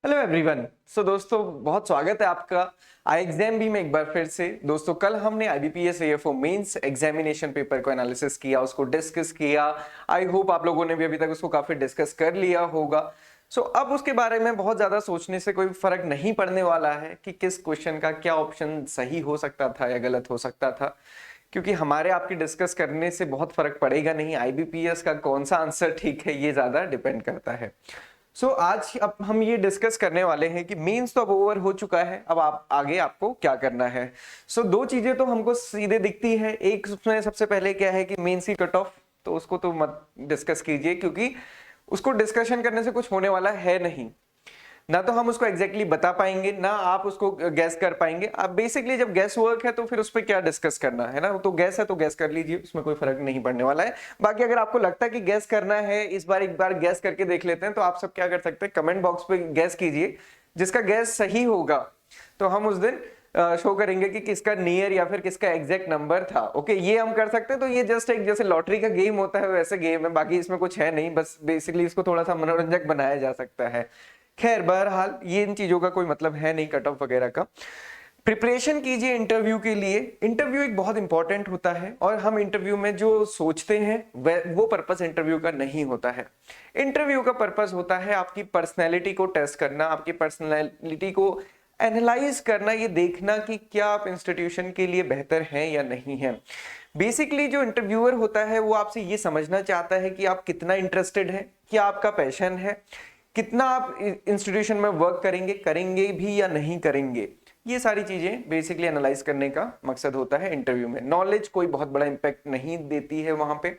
Hello everyone. दोस्तों बहुत स्वागत है आपका आई एग्जाम भी में एक बार फिर से। दोस्तों कल हमने IBPS AFO mains examination paper को एनालिसिस किया, उसको डिस्कस किया। आई होप आप लोगों ने भी अभी तक उसको काफी डिस्कस कर लिया होगा। अब उसके बारे में बहुत ज्यादा सोचने से कोई फर्क नहीं पड़ने वाला है कि किस क्वेश्चन का क्या ऑप्शन सही हो सकता था या गलत हो सकता था, क्योंकि हमारे आपकी डिस्कस करने से बहुत फर्क पड़ेगा नहीं। आईबीपीएस का कौन सा आंसर ठीक है ये ज्यादा डिपेंड करता है। आज अब हम ये डिस्कस करने वाले हैं कि मेंस तो अब ओवर हो चुका है, अब आप आगे आपको क्या करना है। दो चीजें तो हमको सीधे दिखती है। एक उसमें सबसे पहले क्या है कि मेंस की कट ऑफ, तो उसको तो मत डिस्कस कीजिए क्योंकि उसको डिस्कशन करने से कुछ होने वाला है नहीं। ना तो हम उसको एग्जैक्टली बता पाएंगे, ना आप उसको गैस कर पाएंगे। अब बेसिकली जब गैस वर्क है तो फिर उस पर क्या डिस्कस करना है ना, तो गैस है तो गैस कर लीजिए, उसमें कोई फर्क नहीं पड़ने वाला है। बाकी अगर आपको लगता है कि गैस करना है, इस बार एक बार गैस करके देख लेते हैं, तो आप सब क्या कर सकते हैं, कमेंट बॉक्स पे गैस कीजिए। जिसका गैस सही होगा तो हम उस दिन शो करेंगे कि किसका नियर या फिर किसका एग्जैक्ट नंबर था। ओके, ये हम कर सकते हैं। तो ये जस्ट एक जैसे लॉटरी का गेम होता है वैसे गेम है, बाकी इसमें कुछ है नहीं, बस बेसिकली इसको थोड़ा सा मनोरंजक बनाया जा सकता है। खैर बहरहाल ये इन चीजों का कोई मतलब है नहीं कट ऑफ वगैरह का। प्रिपरेशन कीजिए इंटरव्यू के लिए। इंटरव्यू एक बहुत इंपॉर्टेंट होता है और हम इंटरव्यू में जो सोचते हैं वो पर्पस इंटरव्यू का नहीं होता है। इंटरव्यू का पर्पस होता है आपकी पर्सनैलिटी को टेस्ट करना, आपकी पर्सनैलिटी को एनालाइज करना, ये देखना कि क्या आप इंस्टीट्यूशन के लिए बेहतर हैं या नहीं है। बेसिकली जो इंटरव्यूअर होता है वो आपसे ये समझना चाहता है कि आप कितना इंटरेस्टेड हैं, क्या आपका पैशन है, कितना आप इंस्टीट्यूशन में वर्क करेंगे भी या नहीं करेंगे। ये सारी चीजें बेसिकली एनालाइज करने का मकसद होता है इंटरव्यू में। नॉलेज कोई बहुत बड़ा इंपैक्ट नहीं देती है वहां पे।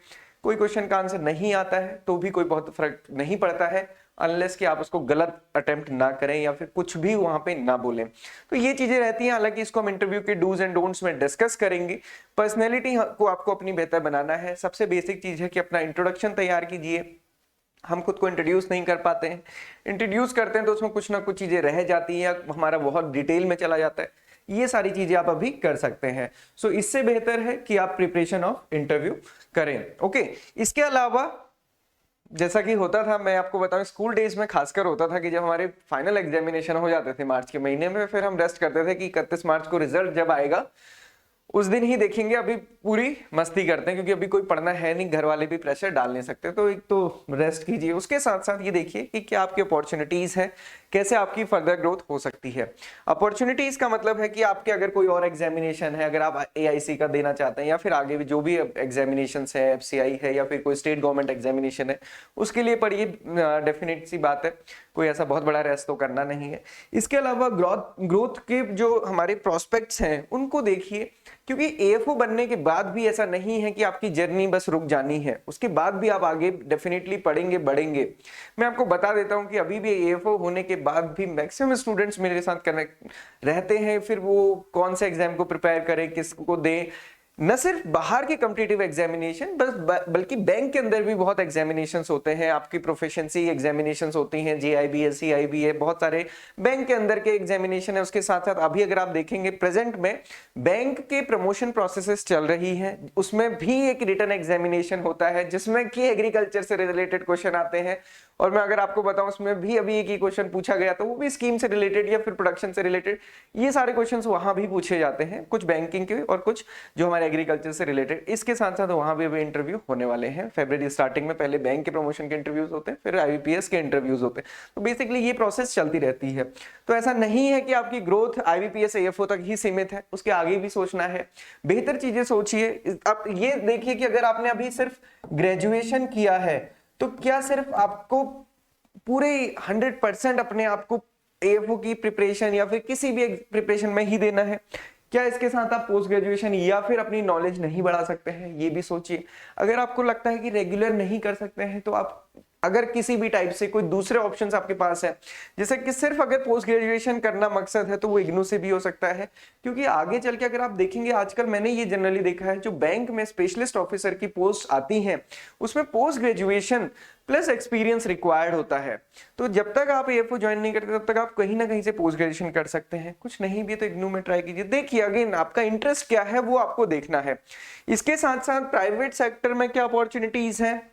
कोई क्वेश्चन का आंसर नहीं आता है तो भी कोई बहुत फर्क नहीं पड़ता है, अनलेस कि आप उसको गलत अटेम्प्ट ना करें या फिर कुछ भी वहां पे ना बोलें। तो ये चीजें रहती हैं। हालांकि इसको हम इंटरव्यू के डूज एंड डोंट्स में डिस्कस करेंगे। पर्सनैलिटी को आपको अपनी बेहतर बनाना है। सबसे बेसिक चीज है कि अपना इंट्रोडक्शन तैयार कीजिए। हम खुद को इंट्रोड्यूस नहीं कर पाते हैं, इंट्रोड्यूस करते हैं तो उसमें कुछ ना कुछ चीजें रह जाती हैं या हमारा बहुत डिटेल में चला जाता है। ये सारी चीजें आप अभी कर सकते हैं। इससे बेहतर है कि आप प्रिपरेशन ऑफ इंटरव्यू करें। ओके, इसके अलावा जैसा कि होता था, मैं आपको बताऊं, स्कूल डेज में खासकर होता था कि जब हमारे फाइनल एग्जामिनेशन हो जाते थे मार्च के महीने में, फिर हम रेस्ट करते थे कि 31 मार्च को रिजल्ट जब आएगा उस दिन ही देखेंगे। अभी पूरी मस्ती करते हैं क्योंकि अभी कोई पढ़ना है नहीं, घर वाले भी प्रेशर डाल नहीं सकते, तो एक तो रेस्ट कीजिए। उसके साथ साथ ये देखिए कि क्या आपकी अपॉर्चुनिटीज है, कैसे आपकी फर्दर ग्रोथ हो सकती है। अपॉर्चुनिटीज का मतलब है कि आपके अगर कोई और एग्जामिनेशन है, अगर आप एआईसी का देना चाहते हैं या फिर आगे भी जो भी एग्जामिनेशन है, एफसीआई है या फिर कोई स्टेट गवर्नमेंट एग्जामिनेशन है, उसके लिए पढ़िए। डेफिनेट सी बात है, कोई ऐसा बहुत बड़ा रेस्ट तो करना नहीं है। इसके अलावा ग्रोथ के जो हमारे प्रोस्पेक्ट्स हैं उनको देखिए, क्योंकि एएफओ बनने के बाद भी ऐसा नहीं है कि आपकी जर्नी बस रुक जानी है, उसके बाद भी आप आगे डेफिनेटली पढ़ेंगे, बढ़ेंगे। मैं आपको बता देता हूं कि अभी भी एएफओ होने के बाद भी मैक्सिमम स्टूडेंट्स मेरे साथ कनेक्ट रहते हैं। फिर वो कौन से एग्जाम को प्रिपेयर करें, किसको दें, न सिर्फ बाहर के कॉम्पिटिटिव एग्जामिनेशन बल्कि बैंक के अंदर भी बहुत एग्जामिनेशंस होते हैं, आपकी प्रोफिशिएंसी एग्जामिनेशंस होती हैं, जेआईबी है, सीआईबी है, बहुत सारे बैंक के अंदर के एग्जामिनेशन है। उसके साथ साथ अभी अगर आप देखेंगे प्रेजेंट में बैंक के प्रमोशन प्रोसेसेस चल रही हैं, उसमें भी एक रिटन एग्जामिनेशन होता है जिसमें कि एग्रीकल्चर से रिलेटेड क्वेश्चन आते हैं। और मैं अगर आपको बताऊं उसमें भी अभी एक ही क्वेश्चन पूछा गया, तो वो भी स्कीम से रिलेटेड या फिर प्रोडक्शन से रिलेटेड। ये सारे क्वेश्चंस वहां भी पूछे जाते हैं, कुछ बैंकिंग के और कुछ जो हमारे एग्रीकल्चर से रिलेटेड। इसके साथ साथ वहां भी अभी इंटरव्यू होने वाले हैं फरवरी स्टार्टिंग में। पहले बैंक के प्रमोशन के इंटरव्यूज होते हैं, फिर आईबीपीएस के इंटरव्यूज होते हैं। तो बेसिकली ये प्रोसेस चलती रहती है। तो ऐसा नहीं है कि आपकी ग्रोथ आईबीपीएस एएफओ तक ही सीमित है, उसके आगे भी सोचना है, बेहतर चीजें सोचिए। आप ये देखिए कि अगर आपने अभी सिर्फ ग्रेजुएशन किया है तो क्या सिर्फ आपको पूरे 100% अपने आप को एएफओ की प्रिपरेशन या फिर किसी भी प्रिपरेशन में ही देना है? क्या इसके साथ आप पोस्ट ग्रेजुएशन या फिर अपनी नॉलेज नहीं बढ़ा सकते हैं? ये भी सोचिए। अगर आपको लगता है कि रेगुलर नहीं कर सकते हैं तो आप अगर किसी भी टाइप से कोई दूसरे ऑप्शंस आपके पास है, जैसे कि सिर्फ अगर पोस्ट ग्रेजुएशन करना मकसद है तो वो इग्नू से भी हो सकता है। क्योंकि आगे चल के अगर आप देखेंगे, आजकल मैंने ये जनरली देखा है, जो बैंक में स्पेशलिस्ट ऑफिसर की पोस्ट आती हैं उसमें post graduation plus experience required होता है। तो जब तक आप एएफओ ज्वाइन नहीं करते तब तक आप कहीं ना कहीं से पोस्ट ग्रेजुएशन कर सकते हैं। कुछ नहीं भी तो इग्नू में ट्राई कीजिए। देखिए अगेन आपका इंटरेस्ट क्या है वो आपको देखना है। इसके साथ साथ प्राइवेट सेक्टर में क्या अपॉर्चुनिटीज हैं,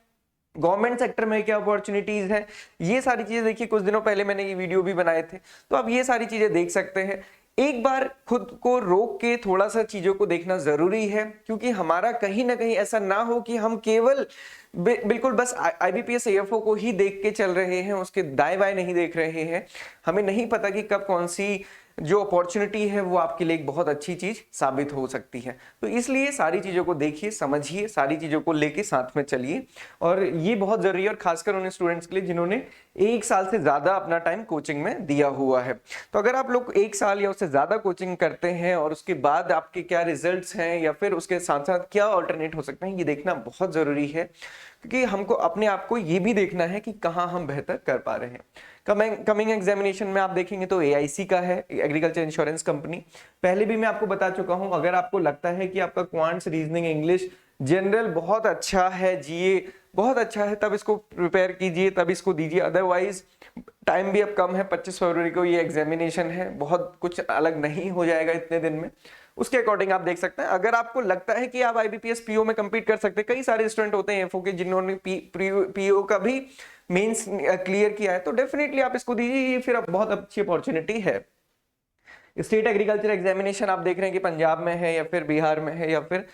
गवर्नमेंट सेक्टर में क्या अपॉर्चुनिटीज हैं, ये सारी चीजें देखिए। कुछ दिनों पहले मैंने ये वीडियो भी बनाए थे, तो आप ये सारी चीजें देख सकते हैं। एक बार खुद को रोक के थोड़ा सा चीजों को देखना जरूरी है, क्योंकि हमारा कहीं ना कहीं ऐसा ना हो कि हम केवल बिल्कुल बस आईबीपीएस एएफओ को ही देख के चल रहे हैं, उसके दाएं बाएं नहीं देख रहे हैं। हमें नहीं पता कि कब कौन सी जो अपॉर्चुनिटी है वो आपके लिए एक बहुत अच्छी चीज साबित हो सकती है। तो इसलिए सारी चीजों को देखिए, समझिए, सारी चीजों को लेके साथ में चलिए। और ये बहुत जरूरी है, और खासकर उन स्टूडेंट्स के लिए जिन्होंने 1 साल से ज्यादा अपना टाइम कोचिंग में दिया हुआ है। तो अगर आप लोग 1 साल या उससे ज्यादा कोचिंग करते हैं और उसके बाद आपके क्या रिजल्ट्स हैं, या फिर उसके साथ साथ क्या ऑल्टरनेट हो सकते हैं, ये देखना बहुत जरूरी है। क्योंकि हमको अपने आप को ये भी देखना है कि कहाँ हम बेहतर कर पा रहे हैं। कमिंग एग्जामिनेशन में आप देखेंगे तो एआईसी का है, एग्रीकल्चर इंश्योरेंस कंपनी। पहले भी मैं आपको बता चुका हूं, अगर आपको लगता है कि आपका क्वांट्स, रीजनिंग, इंग्लिश, जनरल बहुत अच्छा है, जीए बहुत अच्छा है, तब इसको प्रिपेयर कीजिए, तब इसको दीजिए। अदरवाइज टाइम भी अब कम है, 25 फरवरी को ये एग्जामिनेशन है, बहुत कुछ अलग नहीं हो जाएगा इतने दिन में। उसके अकॉर्डिंग आप देख सकते हैं। अगर आपको लगता है कि आप आईबीपीएस पीओ में कंपीट कर सकते हैं, कई सारे स्टूडेंट होते हैं एफओ के जिन्होंने पीओ का भी मेंस क्लियर किया है, तो डेफिनेटली आप इसको दीजिए, ये फिर अब बहुत अच्छी अपॉर्चुनिटी है। स्टेट एग्रीकल्चर एग्जामिनेशन आप देख रहे हैं कि पंजाब में है, या फिर बिहार में है, या फिर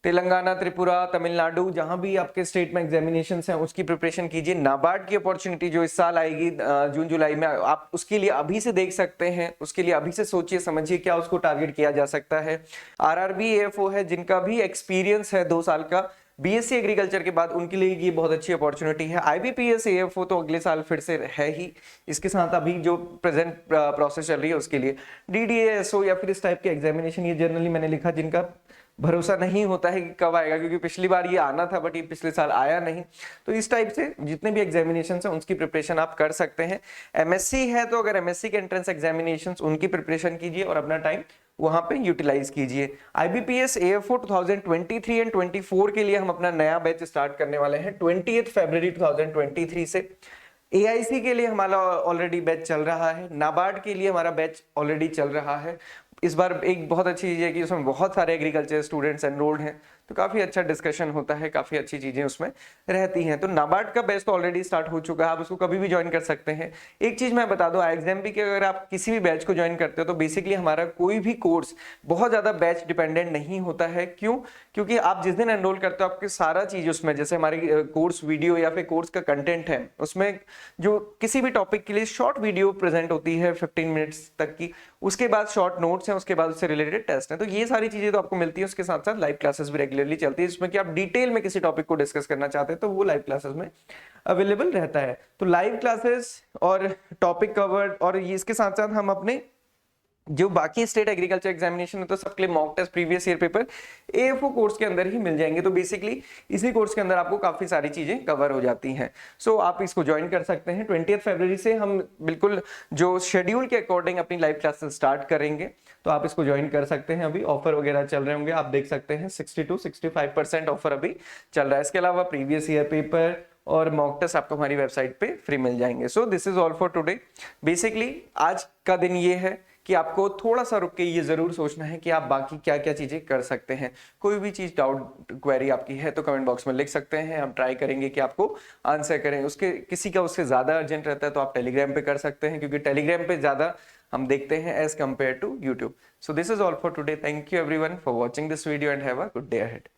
तेलंगाना, त्रिपुरा, तमिलनाडु, जहां भी आपके स्टेट में एग्जामिनेशन हैं उसकी प्रिपरेशन कीजिए। नाबार्ड की अपॉर्चुनिटी जो इस साल आएगी जून जुलाई में, आप उसके लिए अभी से देख सकते हैं, उसके लिए अभी से सोचिए समझिए क्या उसको टारगेट किया जा सकता है। आरआरबी एएफओ है, जिनका भी एक्सपीरियंस है 2 साल का बीएससी एग्रीकल्चर के बाद, उनके लिए ये बहुत अच्छी अपॉर्चुनिटी है। आईबीपीएस एएफओ तो अगले साल फिर से है ही, इसके साथ अभी जो प्रेजेंट प्रोसेस चल रही है उसके लिए डीडीएसओ या फिर इस टाइप के एग्जामिनेशन, ये जनरली मैंने लिखा जिनका भरोसा नहीं होता है कि कब आएगा, क्योंकि पिछली बार ये आना था बट ये पिछले साल आया नहीं। तो इस टाइप से जितने भी एग्जामिनेशन हैं उसकी प्रिपरेशन आप कर सकते हैं। एमएससी है तो अगर एमएससी के एंट्रेंस एग्जामिनेशंस उनकी प्रिपरेशन कीजिए और अपना टाइम वहां पे यूटिलाइज कीजिए। आईबीपीएस एएफओ 2023 एंड 24 के लिए हम अपना नया बैच स्टार्ट करने वाले हैं 20 फरवरी 2023 से। एआईसी के लिए हमारा ऑलरेडी बैच चल रहा है, नाबार्ड के लिए हमारा बैच ऑलरेडी चल रहा है। इस बार एक बहुत अच्छी चीज है कि उसमें बहुत सारे एग्रीकल्चर स्टूडेंट्स एनरोल्ड हैं, तो काफी अच्छा डिस्कशन होता है, काफी अच्छी चीजें उसमें रहती हैं। तो नाबार्ड का बैच तो ऑलरेडी स्टार्ट हो चुका है, आप उसको कभी भी ज्वाइन कर सकते हैं। एक चीज मैं बता दूं, आईएक्सएमपी के अगर आप किसी भी बैच को ज्वाइन करते हो तो बेसिकली हमारा कोई भी कोर्स बहुत ज्यादा बैच डिपेंडेंट नहीं होता है। क्यों? क्योंकि आप जिस दिन एनरोल करते हो आपके सारा चीज उसमें, जैसे हमारी कोर्स वीडियो या फिर कोर्स का कंटेंट है, उसमें जो किसी भी टॉपिक के लिए शॉर्ट वीडियो प्रेजेंट होती है 15 मिनट्स तक की, उसके बाद शॉर्ट नोट्स हैं, उसके बाद उससे रिलेटेड टेस्ट हैं। तो ये सारी चीजें तो आपको मिलती है। उसके साथ साथ लाइव क्लासेस भी रेगुलरली चलती है, जिसमें कि आप डिटेल में किसी टॉपिक को डिस्कस करना चाहते हैं तो वो लाइव क्लासेस में अवेलेबल रहता है। तो लाइव क्लासेस और टॉपिक कवर, और इसके साथ साथ हम अपने जो बाकी स्टेट एग्रीकल्चर एग्जामिनेशन है तो सबके लिए mock test, previous year paper AFO course के अंदर ही मिल जाएंगे। तो बेसिकली इसी कोर्स के अंदर आपको काफी सारी चीजें कवर हो जाती हैं। सो आप इसको ज्वाइन कर सकते हैं। 20 फरवरी से हम बिल्कुल जो शेड्यूल के अकॉर्डिंग अपनी लाइव क्लासेस स्टार्ट करेंगे, तो आप इसको ज्वाइन कर सकते हैं। अभी ऑफर वगैरह चल रहे होंगे, आप देख सकते हैं 60 to 65% ऑफर अभी चल रहा है। इसके अलावा प्रीवियस ईयर पेपर और मॉक टेस्ट आपको हमारी वेबसाइट पे फ्री मिल जाएंगे। सो this is all for today. Basically आज का दिन ये है कि आपको थोड़ा सा रुक के ये जरूर सोचना है कि आप बाकी क्या क्या चीजें कर सकते हैं। कोई भी चीज, डाउट, क्वेरी आपकी है तो कमेंट बॉक्स में लिख सकते हैं, हम ट्राई करेंगे कि आपको आंसर करें। उसके किसी का उससे ज्यादा अर्जेंट रहता है तो आप टेलीग्राम पे कर सकते हैं, क्योंकि टेलीग्राम पे ज्यादा हम देखते हैं as compare to YouTube. So this is all for today. Thank you everyone for watching this video and have a good day ahead.